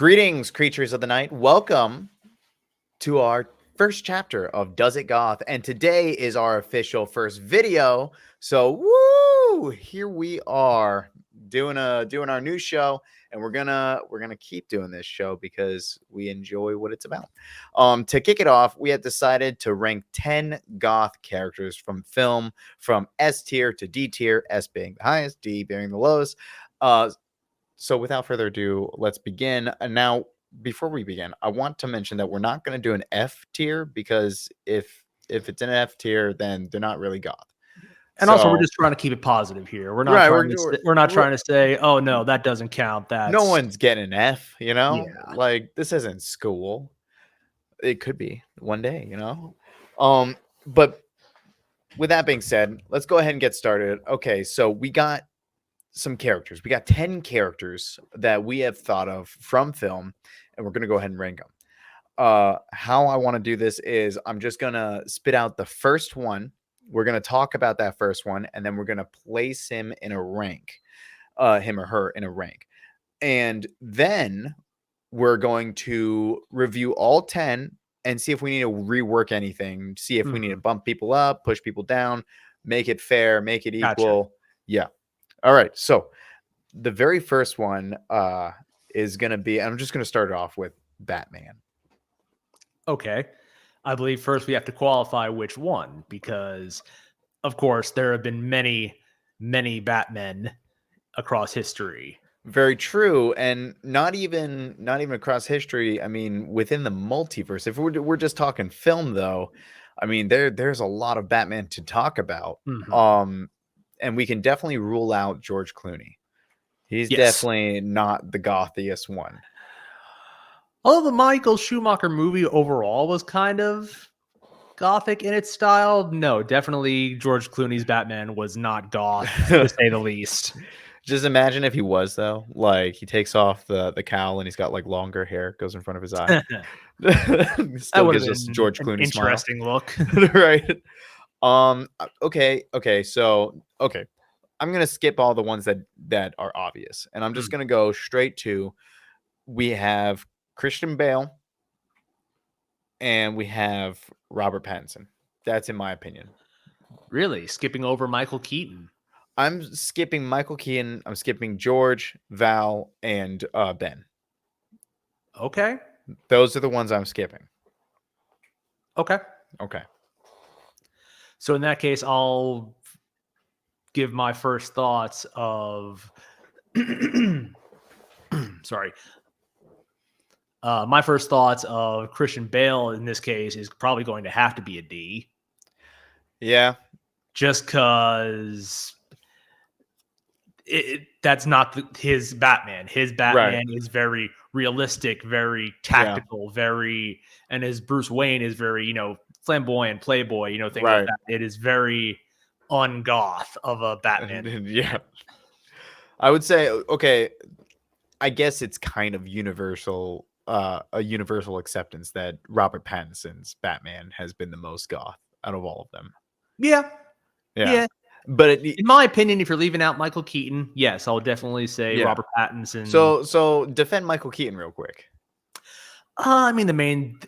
Greetings, creatures of the night. Welcome to our first chapter of Does It Goth, and today is our official first video. So, woo! Here we are doing our new show, and we're gonna keep doing this show because we enjoy what it's about. To kick it off, we had decided to rank 10 goth characters from film, from S tier to D tier, S being the highest, D being the lowest. So without further ado, let's begin. And now, before we begin, I want to mention that we're not going to do an F tier because if it's an F tier, then they're not really goth. And also, we're just trying to keep it positive here. We're not trying to say, "Oh no, that doesn't count." No one's getting an F. Yeah. Like this isn't school. It could be one day. But with that being said, let's go ahead and get started. Okay, so we got some characters. We got 10 characters that we have thought of from film, and we're going to go ahead and rank them. How I want to do this is I'm just going to spit out the first one. We're going to talk about that first one, and then we're going to place him in a rank, him or her in a rank. And then we're going to review all 10 and see if we need to rework anything, see if we need to bump people up, push people down, make it fair, make it equal. Gotcha. Yeah. All right, so the very first one is going to be, I'm just going to start it off with Batman. Okay. I believe first we have to qualify which one, because, of course, there have been many, many Batmen across history. Very true, and not even across history. I mean, within the multiverse. If we're just talking film, though, I mean, there's a lot of Batman to talk about. And we can definitely rule out George Clooney. He's definitely not the gothiest one. Although the Michael Schumacher movie overall was kind of gothic in its style, no, definitely George Clooney's Batman was not goth, to say the least. Just imagine if he was, though. Like, he takes off the cowl and he's got, like, longer hair, goes in front of his eye. Still gives us George Clooney interesting smile. Look. Right. Okay. So, I'm going to skip all the ones that are obvious. And I'm just going to go straight to, we have Christian Bale and we have Robert Pattinson. That's in my opinion. Really? Skipping over Michael Keaton? I'm skipping Michael Keaton. I'm skipping George, Val, and Ben. Okay. Those are the ones I'm skipping. Okay. So in that case, I'll give my first thoughts of sorry. My first thoughts of Christian Bale in this case is probably going to have to be a D. Yeah. Just because that's not his Batman. His Batman is very realistic, very tactical, and his Bruce Wayne is very, flamboyant, playboy, things like that. It is very ungoth of a Batman. Yeah. I would say, okay, I guess it's kind of universal, a universal acceptance that Robert Pattinson's Batman has been the most goth out of all of them. Yeah. But in my opinion, if you're leaving out Michael Keaton, yes, I'll definitely say Robert Pattinson. So defend Michael Keaton real quick. I mean, the main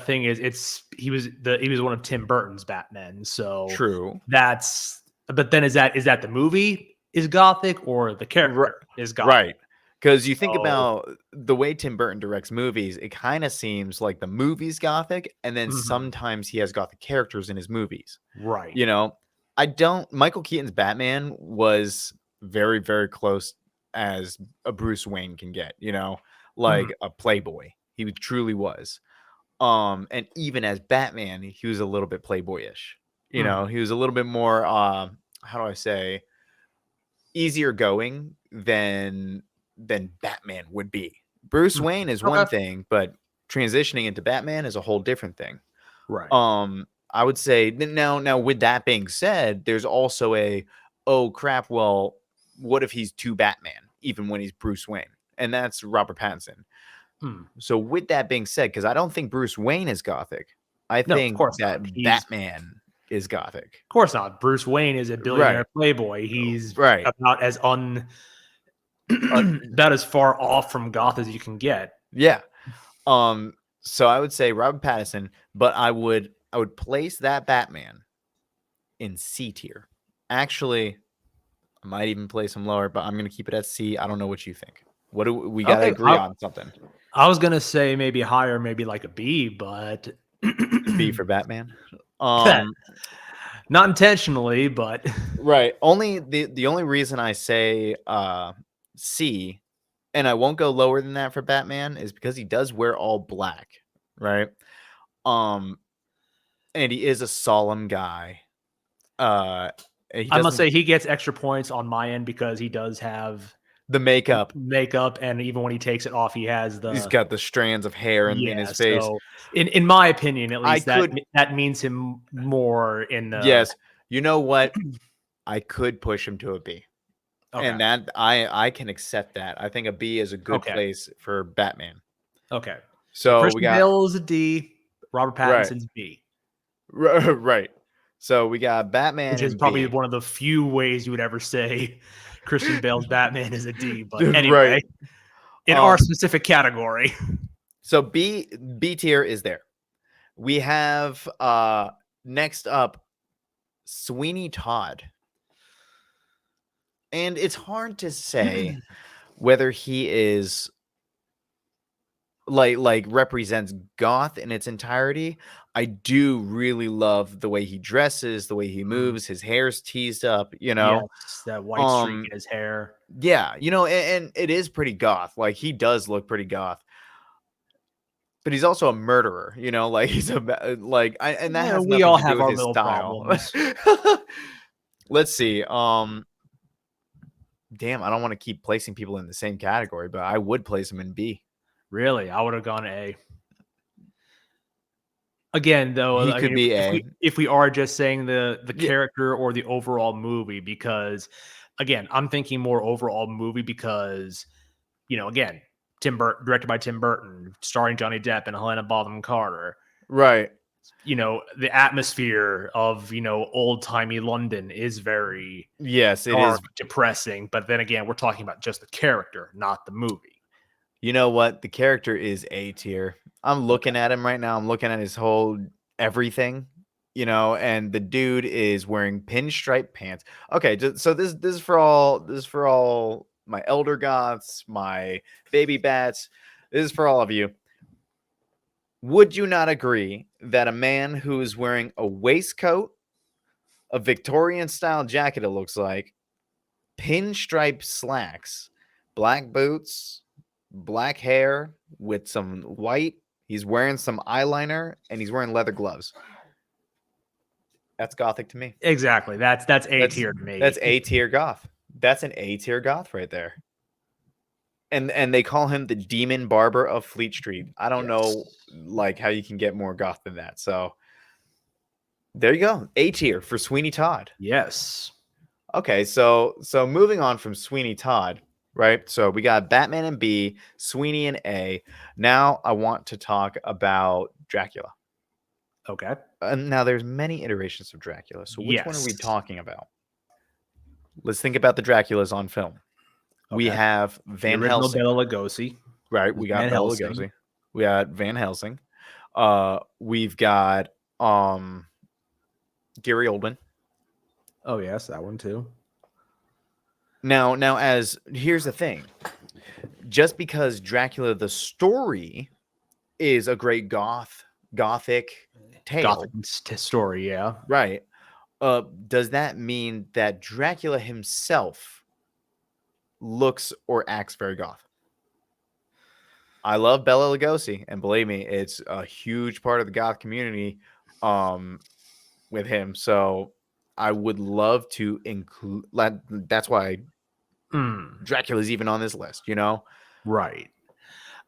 thing is he was one of Tim Burton's Batmen. So true. But then is that the movie is gothic or the character is gothic? Right. Because you think about the way Tim Burton directs movies, it kind of seems like the movie's gothic, and then sometimes he has gothic characters in his movies. Right. Michael Keaton's Batman was very, very close as a Bruce Wayne can get, like a playboy. He truly was. And even as Batman, he was a little bit playboyish. He was a little bit more, how do I say, easier going than Batman would be. Bruce Wayne is one thing, but transitioning into Batman is a whole different thing. Right. I would say now with that being said, there's also oh crap, well, what if he's too Batman even when he's Bruce Wayne? And that's Robert Pattinson. So with that being said, because I don't think Bruce Wayne is gothic. I think that Batman is gothic. Of course not. Bruce Wayne is a billionaire playboy. He's about as about as far off from goth as you can get. Yeah. So I would say Robert Pattinson, but I would place that Batman in C tier. Actually, I might even place him lower, but I'm gonna keep it at C. I don't know what you think. What do we gotta Okay, agree on something? I was gonna say maybe higher, maybe like a B, but B for Batman. not intentionally, but Right. Only the only reason I say C, and I won't go lower than that for Batman, is because he does wear all black, right? Um, and he is a solemn guy. He I must doesn't say he gets extra points on my end because he does have the makeup. makeup, and even when he takes it off, he has He's the got the strands of hair in his face. So, in my opinion, at I least, that could that means him more in the yes. You know what? I could push him to a B. okay, And that I can accept that. I think a B is a good okay, place for Batman. okay. So So we Christian got Bale is a D, Robert right. Pattinson's B, Right. So we got Batman which is and probably B. one of the few ways you would ever say Christian Bale's Batman is a D. But Right. anyway, in our specific category, So B tier is there. We have next up Sweeney Todd. And it's hard to say whether he is like represents goth in its entirety. I do really love the way he dresses, the way he moves, his hair's teased up, you know. yes, that white streak in his hair. Yeah, you know, and it is pretty goth. Like he does look pretty goth. But he's also a murderer, you know, like he's a like and that has We nothing all to do have with our his little style. problems. Let's see. Damn, I don't want to keep placing people in the same category, but I would place him in B. Really, I would have gone A. Again, though, He I could mean, be if A. we are just saying the Yeah, character or the overall movie, because again, I'm thinking more overall movie because again, Tim Burton, directed by Tim Burton, starring Johnny Depp and Helena Bonham Carter. right. The atmosphere of old timey London is very Yes, it is. dark, depressing. But then again, we're talking about just the character, not the movie. You know what? The character is A tier. I'm Okay. looking at him right now. I'm looking at his whole everything, you know, and the dude is wearing pinstripe pants. Okay, so this is for all my elder goths, my baby bats. This is for all of you. Would you not agree that a man who is wearing a waistcoat, a Victorian style jacket, it looks like, pinstripe slacks, black boots, black hair with some white. He's wearing some eyeliner and he's wearing leather gloves. That's gothic to me. Exactly. That's A tier to me. That's A tier goth. That's an A tier goth right there. And they call him the Demon Barber of Fleet Street. I don't know like how you can get more goth than that. So there you go. A tier for Sweeney Todd. Yes. Okay, so moving on from Sweeney Todd, right? So we got Batman in B, Sweeney in A. Now I want to talk about Dracula. Okay. Now there's many iterations of Dracula. So which one are we Yes. talking about? Let's think about the Draculas on film. We Okay. have The Van original Helsing, Bela Lugosi. right? We got Van Bela Helsing. Lugosi. We got Van Helsing. We've got Gary Oldman. Oh yes, that one too. Now as here's the thing. Just because Dracula the story is a great gothic tale, Gothic story, yeah. right? Does that mean that Dracula himself looks or acts very goth? I love Bela Lugosi, and believe me, it's a huge part of the goth community with him. So I would love to include. That's why Dracula's even on this list. You know, Right.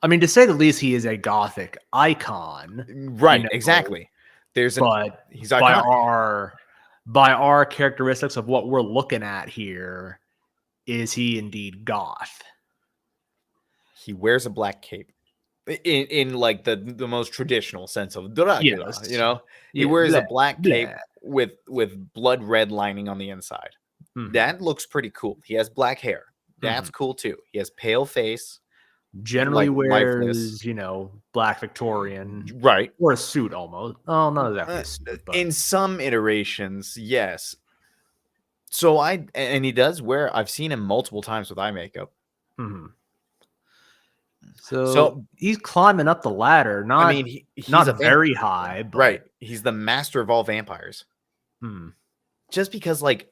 I mean, to say the least, he is a Gothic icon. right? Exactly. He's iconic. By our characteristics of what we're looking at here, is he indeed goth? He wears a black cape. In like the most traditional sense of Dracula, Yes. you know, he Yeah, wears a blah, black cape blah. with blood red lining on the inside. That looks pretty cool. He has black hair. That's cool too. He has pale face. Generally like wears, lifeless. Black Victorian Right. or a suit almost. Oh, not exactly a suit, but In some iterations, yes. So and he does wear. I've seen him multiple times with eye makeup. mhm. So So he's climbing up the ladder, I not mean, he's a not very high, but right. He's the master of all vampires. hmm. Just because, like,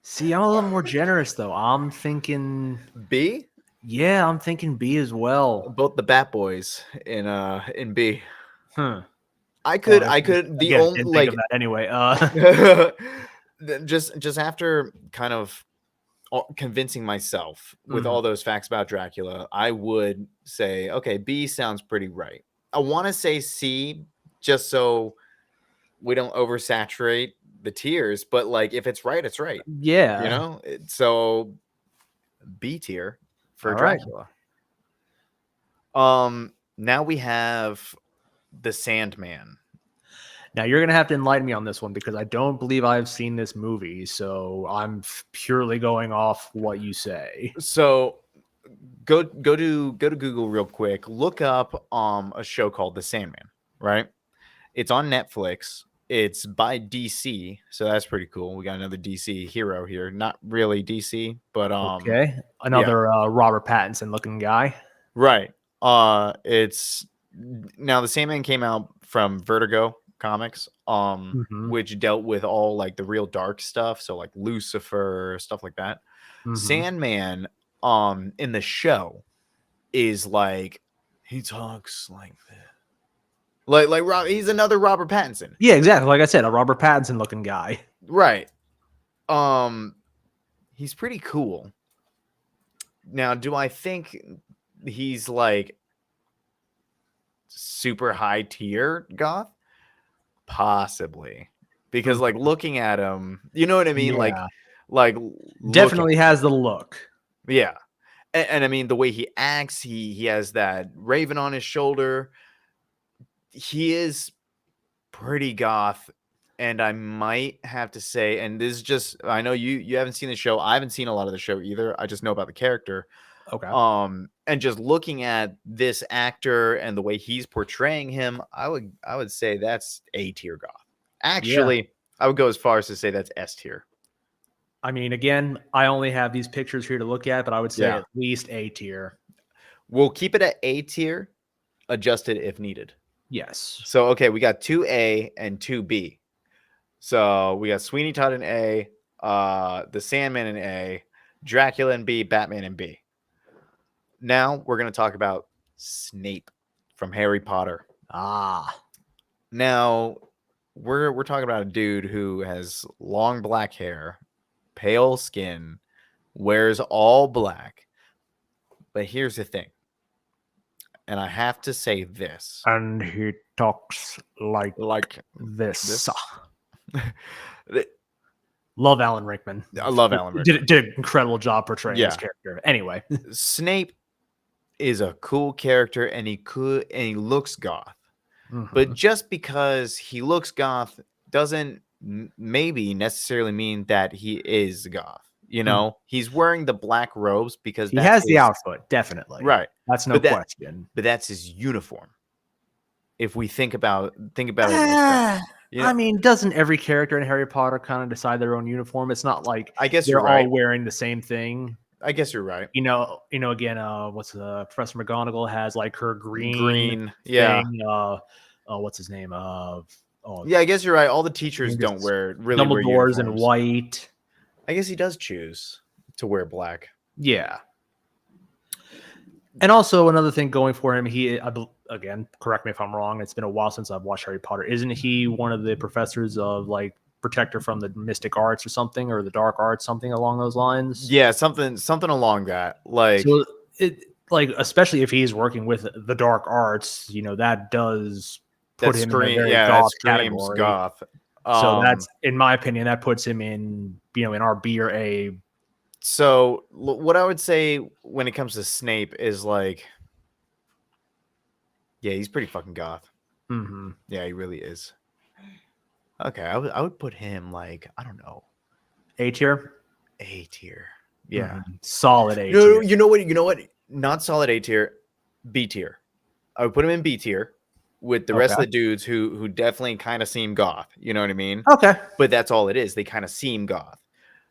See, I'm a little more generous though. I'm thinking, B, yeah, I'm thinking B as well. both the Bat Boys in B. Huh. I could the Again, only didn't think of like that anyway. just after kind of convincing myself with Mhm. all those facts about Dracula, I would say, okay, B sounds pretty right. I want to say C just so we don't oversaturate the tiers, but like if it's right, it's right. You Yeah. know? So B tier for All right. Dracula. Now we have the Sandman. Now you're gonna have to enlighten me on this one because I don't believe I've seen this movie, so I'm purely going off what you say. So go to Google real quick. Look up a show called The Sandman, right? It's on Netflix. It's by DC, so that's pretty cool. We got another DC hero here. Not really DC, but Okay, yeah, another Robert Pattinson looking guy. right. It's now the Sandman came out from Vertigo Comics, Mm-hmm. which dealt with all like the real dark stuff, so like Lucifer, stuff like that. Mm-hmm. Sandman, in the show is like he talks like this. Like he's another Robert Pattinson. Yeah, exactly. Like I said, a Robert Pattinson looking guy. Right. He's pretty cool. Now, do I think he's like super high tier goth? Possibly. Because like looking at him, you know what I mean? Yeah, Like look at definitely has the look. yeah. And I mean the way he acts, he has that raven on his shoulder. He is pretty goth, and I might have to say, and this is just I know you haven't seen the show. I haven't seen a lot of the show either. I just know about the character. Okay. And just looking at this actor and the way he's portraying him, I would say that's A tier goth. Yeah. Actually, I would go as far as to say that's S tier. I mean, again, I only have these pictures here to look at, but I would say Yeah. at least A tier. We'll keep it at A tier, adjusted if needed. Yes. So okay, we got 2A and 2B. So we got Sweeney Todd in A, the Sandman in A, Dracula in B, Batman in B. Now we're gonna talk about Snape from Harry Potter. Ah. Now we're talking about a dude who has long black hair, pale skin, wears all black. But here's the thing, and I have to say this. And he talks like Like this. this. Love Alan Rickman. I love Alan Rickman. Did an incredible job portraying this character. Anyway. Snape is a cool character and he looks goth. But just because he looks goth doesn't maybe necessarily mean that he is goth. You know, he's wearing the black robes because he has the outfit, definitely. Right. That's no question. But that's his uniform. If we think about it like that. You know, I mean, doesn't every character in Harry Potter kind of decide their own uniform? It's not like I guess they're you're right. all wearing the same thing. I guess you're right. You know, again, what's Professor McGonagall has like her green yeah. thing. What's his name? Yeah, I guess you're right. All the teachers don't wear Dumbledore's in white. I guess he does choose to wear black. Yeah. And also another thing going for him, again, correct me if I'm wrong. It's been a while since I've watched Harry Potter. Isn't he one of the professors of like protector from the mystic arts or something, or the dark arts, something along those lines? Yeah, something along that. Like, so especially if he's working with the dark arts, that does put him in a very goth category. Goth. So that's, in my opinion, that puts him in our B or A. So what I would say when it comes to Snape is like, yeah, he's pretty fucking goth. Mm-hmm. Yeah, he really is. Okay, I would put him like, I don't know, A tier. A tier. Yeah, solid A tier. You know what? Not solid A tier. B tier. I would put him in B tier with the rest of the dudes who definitely kind of seem goth. You know what I mean? Okay. But that's all it is. They kind of seem goth.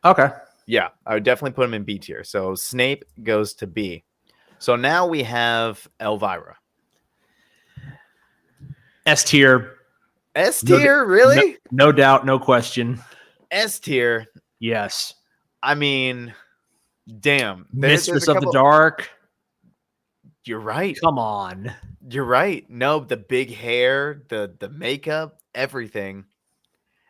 Okay. Yeah, I would definitely put him in B tier. So Snape goes to B. So now we have Elvira. S tier. S tier, really? No doubt, no question. S tier. Yes. I mean, damn. Mistress of the Dark. You're right. Come on. You're right. No, the big hair, the makeup, everything.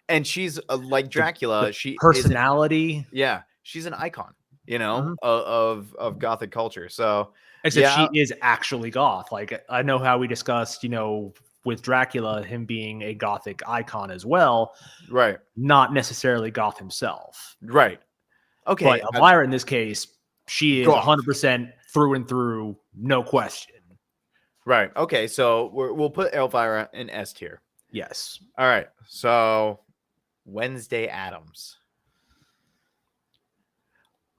And she's like Dracula. She personality. Yeah, she's an icon, you know, of Gothic culture. So except she is actually goth. Like I know how we discussed, you know, with Dracula, him being a Gothic icon as well. Right. Not necessarily goth himself. Right. Okay. But Elvira in this case, she is 100% through and through, no question. Right. Okay. So we'll put Elvira in S tier. Yes. All right. So Wednesday Addams.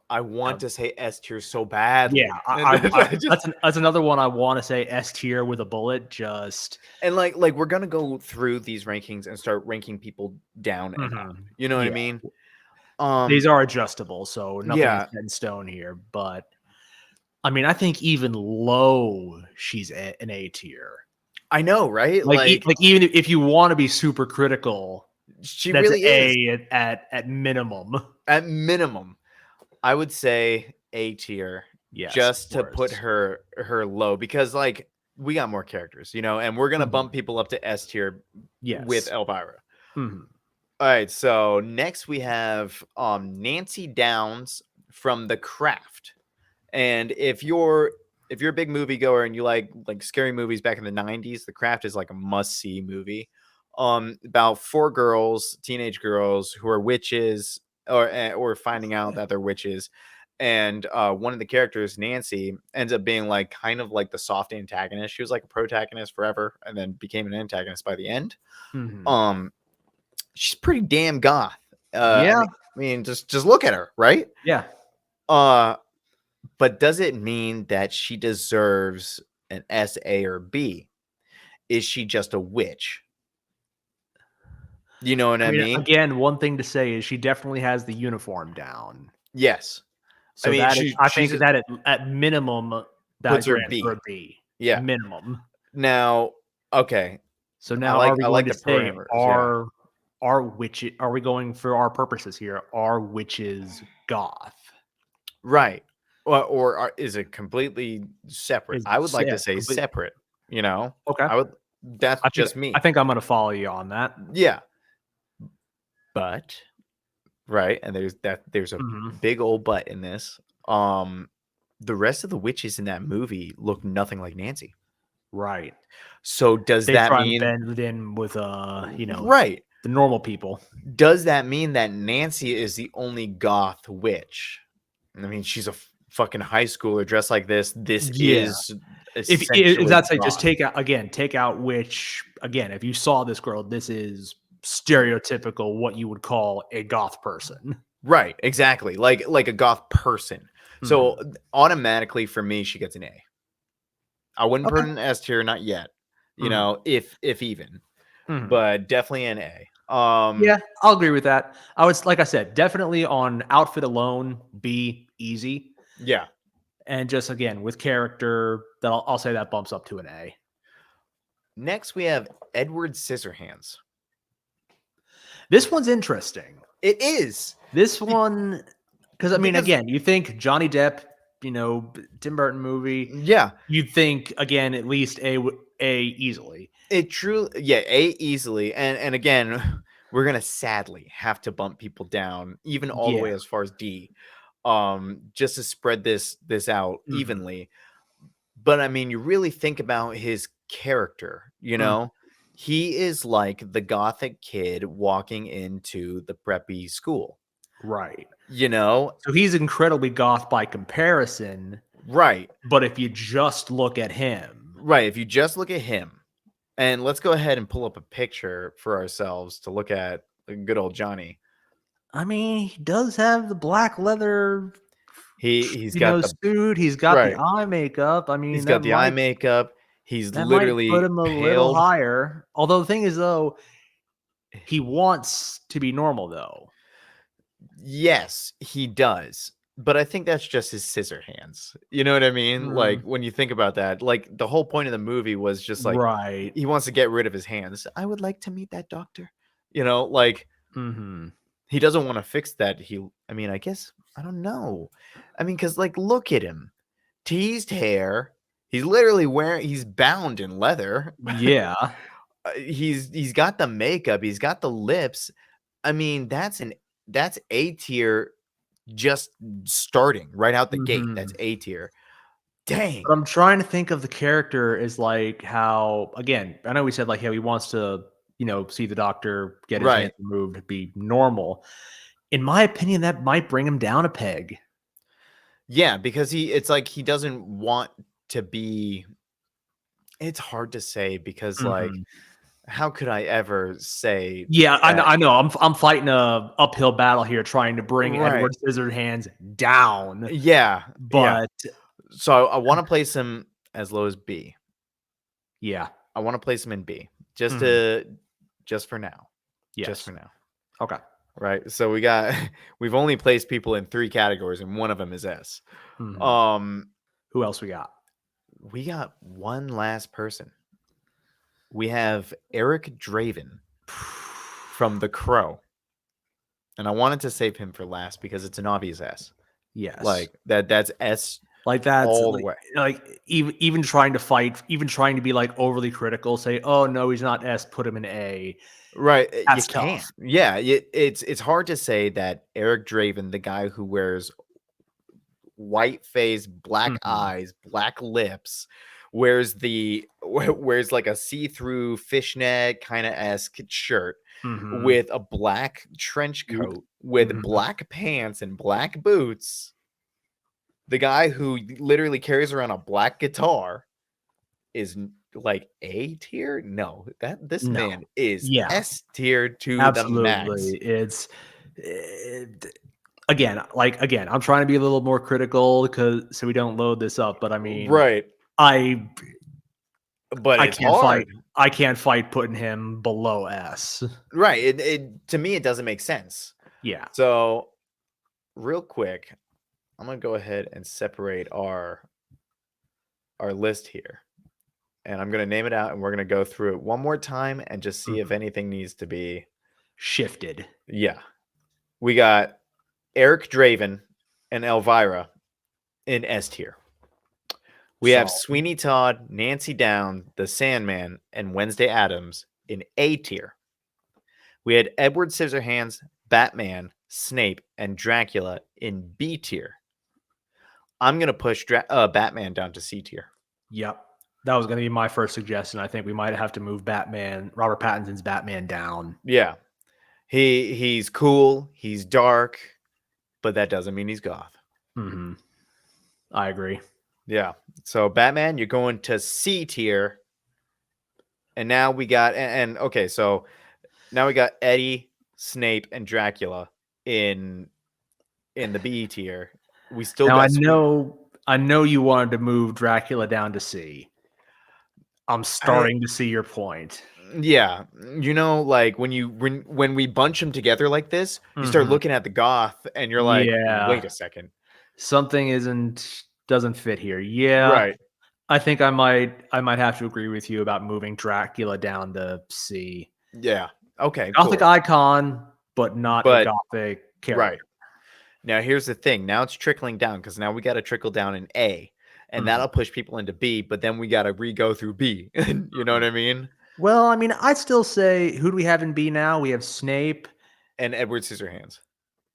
I want to say S tier so badly. Yeah, that's another one I want to say S tier with a bullet. Just and like we're gonna go through these rankings and start ranking people down and up. You know what I mean? These are adjustable, so nothing is set in stone here. But I mean, I think even low, she's an A tier. I know, right? Like even if you want to be super critical, she really is at minimum. At minimum. I would say A tier, just to put her low, because like we got more characters, you know, and we're gonna bump people up to S tier with Elvira. All right, so next we have Nancy Downs from The Craft, and if you're a big movie goer and you like scary movies back in the 90s, The Craft is like a must see movie. About 4 teenage girls who are witches. Or finding out that they're witches, and one of the characters, Nancy, ends up being like kind of like the soft antagonist. She was like a protagonist forever, and then became an antagonist by the end. She's pretty damn goth. I mean, just look at her, right? Yeah. But does it mean that she deserves an S, A, or B? Is she just a witch? You know what I mean? Again, one thing to say is she definitely has the uniform down. Yes. So I think that at minimum that puts her B. For a B. Yeah. Minimum. Now, okay. So now are we going to say are witches, are we going for our purposes here? Are witches goth? Right. Or is it completely separate? I would like to say separate, you know? Okay. That's just me. I think I'm going to follow you on that. Yeah. But right, and there's a big old but in this. The rest of the witches in that movie look nothing like Nancy. Right. So does that mean bend in with you know, right, the normal people? Does that mean that Nancy is the only goth witch? I mean, she's a fucking high schooler dressed like this. This is if that's like just take out witch again. If you saw this girl, this is stereotypical what you would call a goth person. Right, exactly. Like a goth person. So automatically for me, she gets an A. I wouldn't put an S tier, not yet. You know, if even. But definitely an A. Yeah, I'll agree with that. I was, like I said, definitely on outfit alone, B, easy. Yeah. And just again with character, that I'll say that bumps up to an A. Next we have Edward Scissorhands. This one's interesting. It is. This one, because I mean, again, you think Johnny Depp, you know, Tim Burton movie. Yeah. You'd think again at least A easily. It truly, A easily, and again, we're gonna sadly have to bump people down even all the way as far as D, just to spread this out evenly. But I mean, you really think about his character, you know, he is like the gothic kid walking into the preppy school, right? You know, so he's incredibly goth by comparison, right? But if you just look at him, if you just look at him. And let's go ahead and pull up a picture for ourselves to look at good old Johnny. I mean, he does have the black leather He's got the suit. He's got the right. eye makeup. I mean, He's got the eye makeup. He's that might put literally him a little paled. higher. Although the thing is, though, he wants to be normal, though. Yes, he does. But I think that's just his scissor hands. You know what I mean? Like when you think about that, like the whole point of the movie was just like Right. he wants to get rid of his hands. I would like to meet that doctor. You know, like he doesn't want to fix that. I mean, I guess I don't know. I mean, because like look at him. Teased hair. He's literally he's bound in leather. Yeah. He's got the makeup, he's got the lips. I mean, that's A tier just starting right out the gate. That's A tier. Dang. But I'm trying to think of the character as like how, again, I know we said like how he wants to, see the doctor, get his hands removed, be normal. In my opinion, that might bring him down a peg. Yeah, because it's like he doesn't want to be. It's hard to say because like how could I ever say? Yeah, I know. I'm fighting a uphill battle here, trying to bring Edward Scissorhands down. Yeah, but so I want to place him as low as B. Yeah, I want to place him in B just for now. Yes. Just for now. Okay. Right. So we've only placed people in 3 categories, and one of them is S. Who else we got? We got one last person. We have Eric Draven from The Crow. And I wanted to save him for last because it's an obvious S. Yes. Like that's S like that's all the way. Like even trying to fight, even trying to be like overly critical, say, oh no, he's not S, put him in A. Right. That's you tough. can't. Yeah. It's hard to say that Eric Draven, the guy who wears white face, black eyes, black lips, wears like a see-through fishnet kind of esque shirt with a black trench coat with black pants and black boots. The guy who literally carries around a black guitar is like A tier? No, this man is S tier to the max. It's again, I'm trying to be a little more critical so we don't load this up. But I mean, right. But I it's can't hard. I can't fight putting him below S. Right. It to me, it doesn't make sense. Yeah. So real quick, I'm going to go ahead and separate our list here. And I'm going to name it out and we're going to go through it one more time and just see if anything needs to be shifted. Yeah. We got Eric Draven and Elvira in S tier. We have Sweeney Todd, Nancy Down, The Sandman, and Wednesday Addams in A tier. We had Edward Scissorhands, Batman, Snape, and Dracula in B tier. I'm going to push Batman down to C tier. Yep. That was going to be my first suggestion. I think we might have to move Robert Pattinson's Batman down. Yeah. He's cool. He's dark. But that doesn't mean he's goth. I agree. Yeah. So Batman, you're going to C tier. And now we got okay, so now we got Eddie, Snape, and Dracula in the B tier. We still now got I know you wanted to move Dracula down to C. I'm starting to see your point. Yeah. Like when we bunch them together like this, you start looking at the goth and you're like, wait a second. Something doesn't fit here. Yeah. Right. I think I might have to agree with you about moving Dracula down to C. Yeah. Okay. Gothic icon, but not a Gothic character. Right. Now here's the thing. Now it's trickling down because now we got to trickle down in A. And that'll push people into B, but then we got to re-go through B. You know what I mean? Well, I mean, I'd still say, who do we have in B now? We have Snape. And Edward Scissorhands.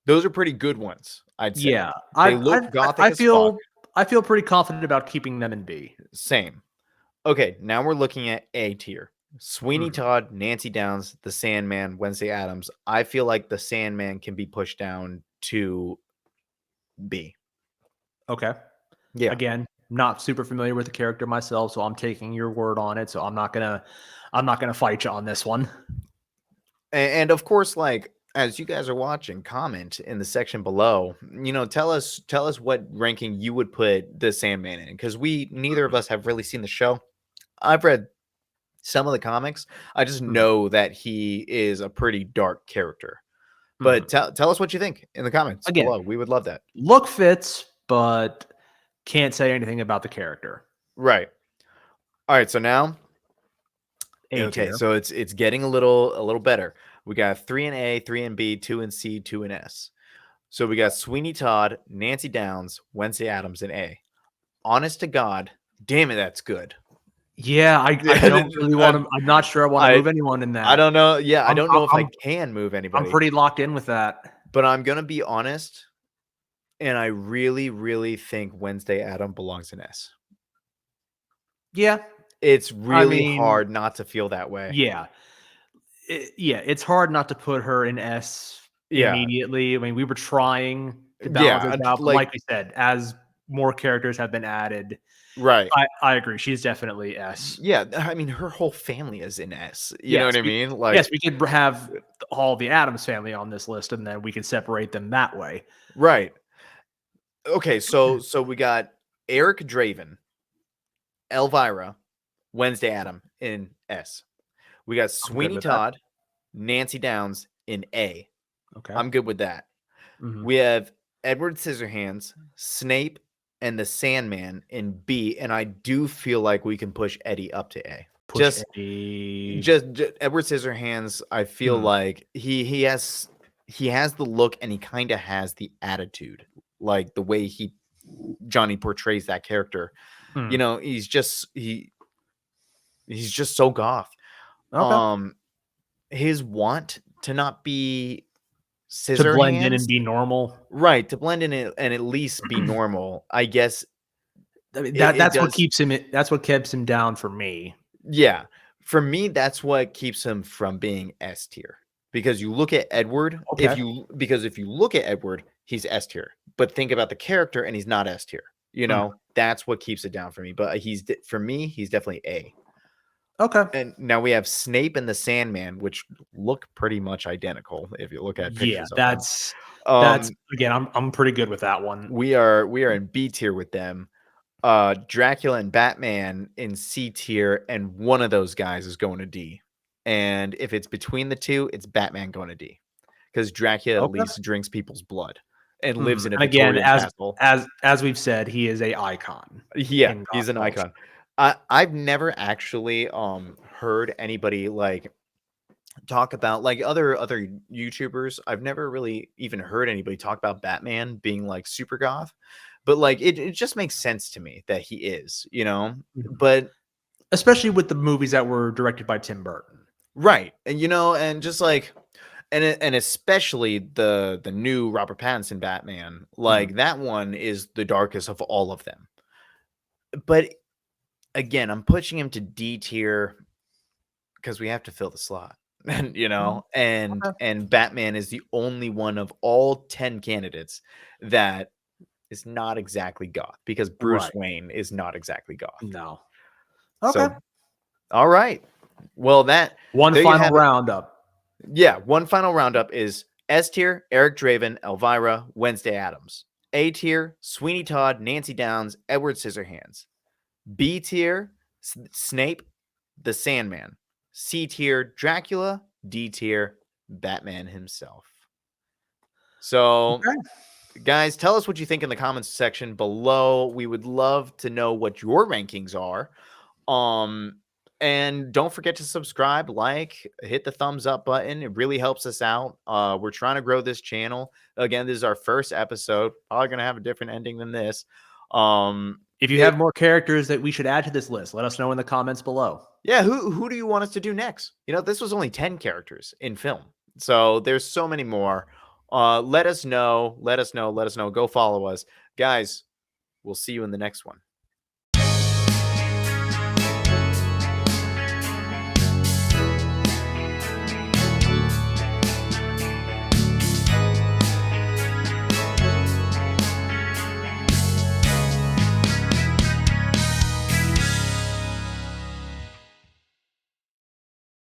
Those are pretty good ones, I'd say. Yeah. They look gothic as fuck. I feel pretty confident about keeping them in B. Same. Okay, now we're looking at A tier. Sweeney Todd, Nancy Downs, The Sandman, Wednesday Addams. I feel like The Sandman can be pushed down to B. Okay. Yeah. Again, not super familiar with the character myself, so I'm taking your word on it. So I'm not gonna fight you on this one. And of course, like as you guys are watching, comment in the section below. Tell us what ranking you would put the Sandman in, because neither of us have really seen the show. I've read some of the comics. I just Mhm. know that he is a pretty dark character. But Mhm. tell us what you think in the comments Again, below. We would love that. look fits, but can't say anything about the character. Right. All right. So now, A okay. tier. So it's getting a little better. We got 3 in A, 3 in B, 2 in C, 2 in S. So we got Sweeney Todd, Nancy Downs, Wednesday Adams in A. Honest to God, damn it, that's good. Yeah, I don't really want to. I'm not sure I want to I move anyone in I that. don't know. Yeah, I I'm don't I'm know if I I'm can move I'm anybody, pretty locked in with that. but I'm gonna be honest, and I really, really think Wednesday Adam belongs in S. Yeah, It's I really mean, hard not to feel that way. yeah, it's hard not to put her in S Yeah. immediately. I mean, we were trying to balance Yeah, this out, but like we said, as more characters have been added, right. I agree. She's definitely S. Yeah, I mean, her whole family is in S. You know Yes, what I mean? Like, yes, we could have all the Adams family on this list, and then we can separate them that way. right. Okay, so we got Eric Draven, Elvira, Wednesday Adam in S. We got I'm good Sweeney with that. Todd, Nancy Downs in A. Okay. I'm good with that. Mhm. We have Edward Scissorhands, Snape, and the Sandman in B, and I do feel like we can push Eddie up to A. Push Eddie. Just Edward Scissorhands, I feel like he has the look and he kind of has the attitude, like the way Johnny portrays that character. Mm. He's just so goth. Okay. Um, his want to not be To scissor blend in and hands, be normal. right? To blend in and at least be normal. I guess I mean, it that's what does. keeps him. That's what keeps him down for me. Yeah, for me, that's what keeps him from being S tier. Because you look at Edward, Okay. if you look at Edward, he's S tier. But think about the character, and he's not S tier. Mm. That's what keeps it down for me. But for me, he's definitely A. Okay. And now we have Snape and the Sandman, which look pretty much identical if you look at Yeah, pictures of them. that's again. I'm pretty good with that one. We are in B tier with them. Dracula and Batman in C tier, and one of those guys is going to D. And if it's between the two, it's Batman going to D, because Dracula at Okay. least drinks people's blood and lives Mhm. in a And again, Victorian castle. as we've said, he is a icon Yeah, in he's goth an culture. icon. I've never actually heard anybody like talk about like other YouTubers. I've never really even heard anybody talk about Batman being like super goth, but like it just makes sense to me that he is, Mhm. But Especially with the movies that were directed by Tim Burton. right, and and just like and especially the new Robert Pattinson Batman, Mhm. like that one is the darkest of all of them. But again, I'm pushing him to D tier because we have to fill the slot. And Mhm. Okay. and Batman is the only one of all 10 candidates that is not exactly goth, because Bruce Right. Wayne is not exactly goth. No. Okay. So, all right. Well, One there you final have it. roundup. Yeah, one final roundup is S tier, Eric Draven, Elvira, Wednesday Adams. A tier, Sweeney Todd, Nancy Downs, Edward Scissorhands. B tier, Snape, the Sandman. C tier, Dracula. D tier, Batman himself. So, Okay. guys, tell us what you think in the comments section below. We would love to know what your rankings are. And don't forget to subscribe, hit the thumbs up button. It really helps us out. We're trying to grow this channel. Again, this is our first episode. Probably gonna have a different ending than this. If you have more characters that we should add to this list, let us know in the comments below. Yeah, who do you want us to do next? This was only 10 characters in film. So there's so many more. Let us know. Let us know. Let us know. Go follow us. Guys, we'll see you in the next one.